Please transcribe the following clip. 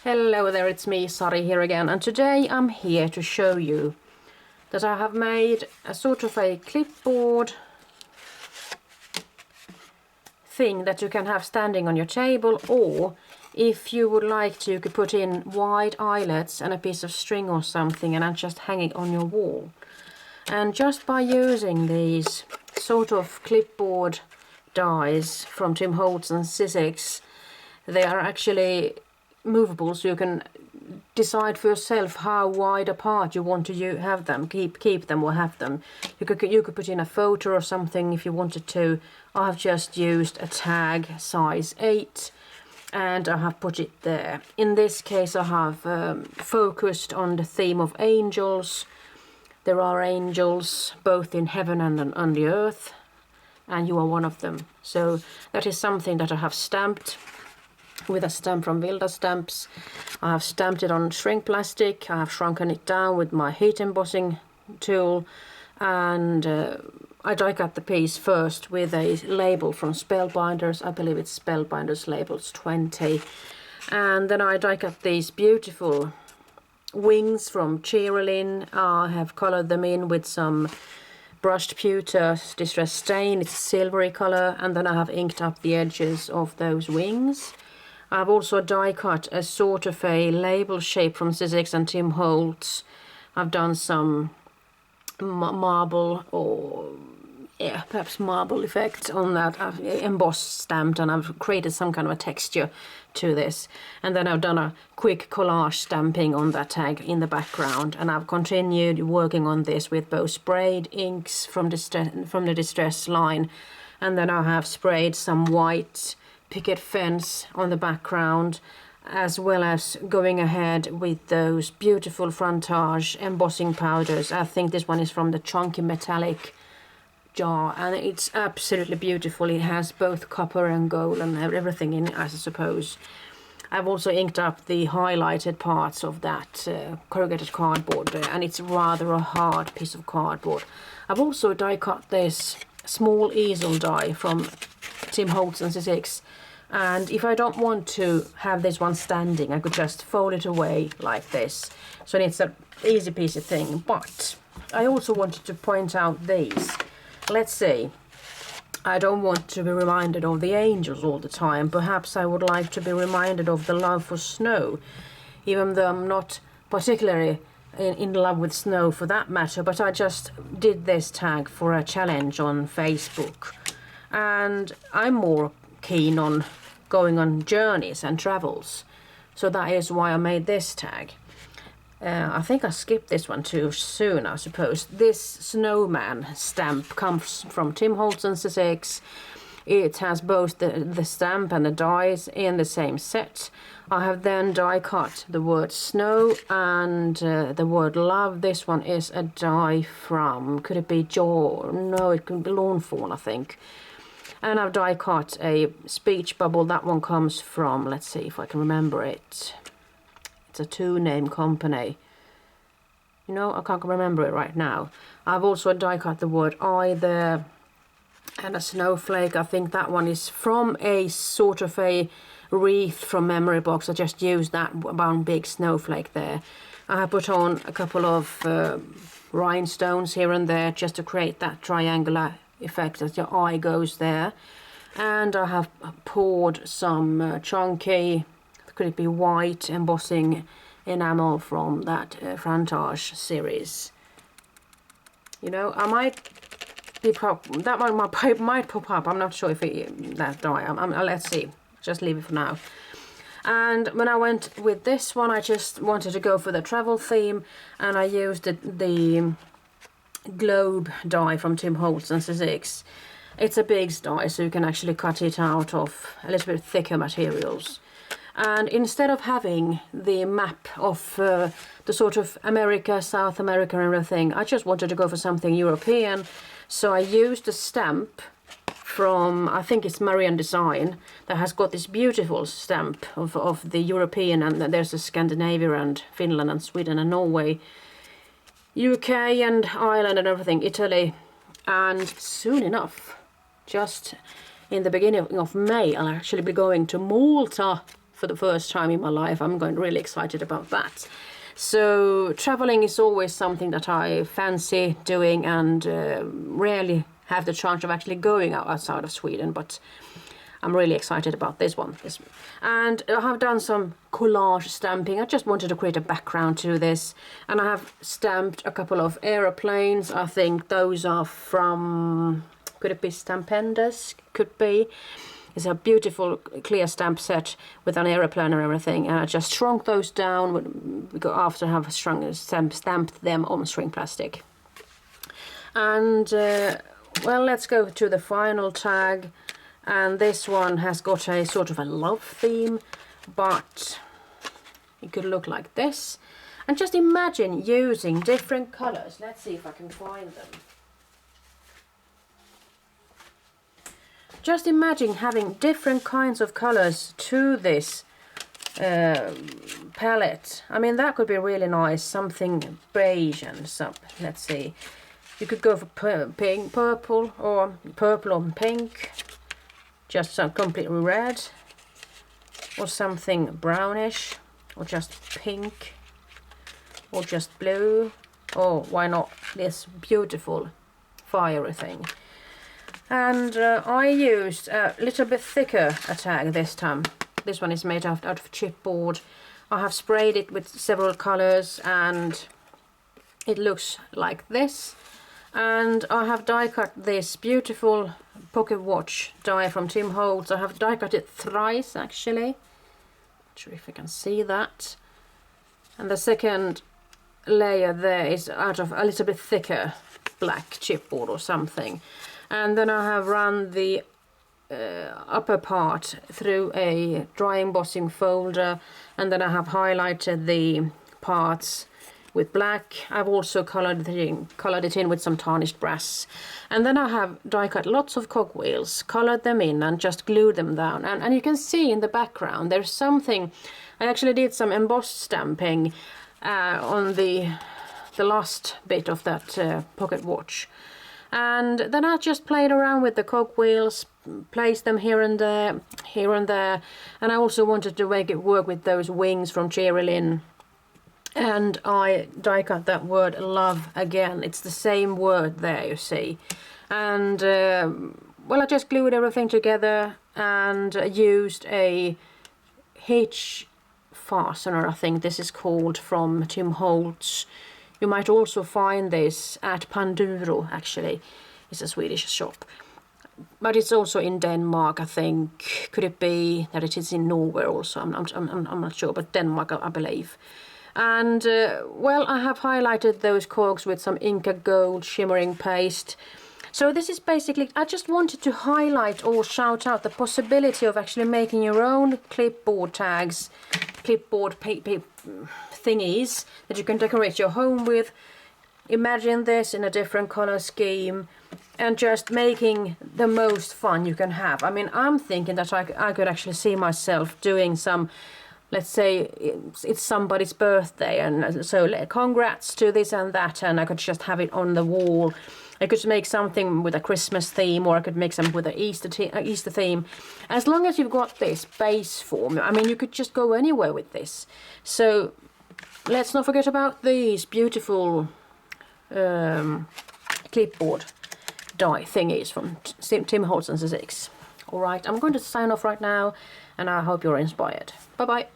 Hello there, it's me, Sari here again, and today I'm here to show you that I have made a sort of a clipboard thing that you can have standing on your table, or if you would like to, you could put in wide eyelets and a piece of string or something and just hang it on your wall. And just by using these sort of clipboard dies from Tim Holtz and Sizzix, they are actually movable, so you can decide for yourself how wide apart you want to have them, keep them or have them. You could put in a photo or something if you wanted to. I have just used a tag size 8 and I have put it there. In this case I have focused on the theme of angels. There are angels both in heaven and on the earth, and you are one of them. So that is something that I have stamped with a stamp from Vilda Stamps. I have stamped it on shrink plastic. I have shrunken it down with my heat embossing tool, and I die cut the piece first with a label from Spellbinders. I believe it's Spellbinders labels 20, and then I die cut these beautiful wings from Cheerylin. I have colored them in with some brushed pewter distress stain. It's a silvery color, and then I have inked up the edges of those wings. I've also die cut a sort of a label shape from Sizzix and Tim Holtz. I've done some marble, or perhaps marble effect on that. I've embossed, stamped, and I've created some kind of a texture to this. And then I've done a quick collage stamping on that tag in the background, and I've continued working on this with both sprayed inks from the distress line, and then I have sprayed some white picket fence on the background, as well as going ahead with those beautiful fran-tage embossing powders. I think this one is from the chunky metallic jar, and it's absolutely beautiful. It has both copper and gold and everything in it, I suppose. I've also inked up the highlighted parts of that corrugated cardboard, and it's rather a hard piece of cardboard. I've also die cut this small easel die from Tim Holtz and Sizzix, and if I don't want to have this one standing, I could just fold it away like this. So it's an easy peasy thing. But I also wanted to point out these. Let's see, I don't want to be reminded of the angels all the time. Perhaps I would like to be reminded of the love for snow, even though I'm not particularly in love with snow for that matter, but I just did this tag for a challenge on Facebook, and I'm more keen on going on journeys and travels, so that is why I made this tag. I think I skipped this one too soon, I suppose. This snowman stamp comes from Tim Holtz and Sizzix. It has both the stamp and the dies in the same set. I have then die cut the word snow and the word love. This one is a die from, could it be Jaw? No, it could be Lawnfawn, I think. And I've die cut a speech bubble. That one comes from, let's see if I can remember it. It's a 2-name company. You know, I can't remember it right now. I've also die cut the word I there, and a snowflake. I think that one is from a sort of a wreath from Memory Box. I just used that one big snowflake there. I have put on a couple of rhinestones here and there just to create that triangular effect as your eye goes there. And I have poured some chunky, could it be white, embossing enamel from that fran-tage series. You know, I might be that one might pop up. I'm not sure if that die. Let's see. Just leave it for now. And when I went with this one, I just wanted to go for the travel theme, and I used the globe die from Tim Holtz and Sizzix. It's a big die, so you can actually cut it out of a little bit thicker materials. And instead of having the map of the sort of America, South America and everything, I just wanted to go for something European. So I used a stamp from, I think it's Marian Design, that has got this beautiful stamp of the European, and there's a Scandinavia and Finland and Sweden and Norway, UK and Ireland and everything, Italy. And soon enough, just in the beginning of May, I'll actually be going to Malta for the first time in my life. I'm going really excited about that. So traveling is always something that I fancy doing, and rarely have the chance of actually going outside of Sweden, but I'm really excited about this one. And I have done some collage stamping. I just wanted to create a background to this, and I have stamped a couple of aeroplanes. I think those are from, could it be Stampendes? Could be. It's a beautiful clear stamp set with an aeroplane and everything, and I just shrunk those down after I have stamped them on string plastic. And well, let's go to the final tag, and this one has got a sort of a love theme, but it could look like this. And just imagine using different colors. Let's see if I can find them. Just imagine having different kinds of colors to this palette. I mean, that could be really nice. Something beige and some. Let's see. You could go for purple or pink. Just some completely red, or something brownish, or just pink, or just blue. Oh, why not this beautiful fiery thing? And I used a little bit thicker a tag this time. This one is made out of chipboard. I have sprayed it with several colors, and it looks like this. And I have die cut this beautiful pocket watch die from Tim Holtz. I have die cut it thrice actually. Not sure if you can see that. And the second layer there is out of a little bit thicker black chipboard or something. And then I have run the upper part through a dry embossing folder, and then I have highlighted the parts with black. I've also colored it in with some tarnished brass. And then I have die cut lots of cogwheels, colored them in and just glued them down. And you can see in the background there's something. I actually did some embossed stamping on the last bit of that pocket watch. And then I just played around with the cogwheels, placed them here and there, and I also wanted to make it work with those wings from Cherry Lynn. And I die cut that word love again. It's the same word there, you see. And well, I just glued everything together and used a hitch fastener, I think this is called, from Tim Holtz. You might also find this at Panduro, actually. It's a Swedish shop. But it's also in Denmark, I think. Could it be that it is in Norway also? I'm not sure, but Denmark, I believe. And, well, I have highlighted those cogs with some Inca Gold shimmering paste. So this is basically, I just wanted to highlight or shout out the possibility of actually making your own clipboard tags, clipboard thingies that you can decorate your home with. Imagine this in a different color scheme and just making the most fun you can have. I mean, I'm thinking that I could actually see myself doing some, let's say it's somebody's birthday, and so congrats to this and that, and I could just have it on the wall. I could make something with a Christmas theme, or I could make some with an Easter theme. As long as you've got this base form, I mean, you could just go anywhere with this. So let's not forget about these beautiful clipboard die thingies from Tim Holtz and Sizzix. Alright, I'm going to sign off right now, and I hope you're inspired. Bye bye.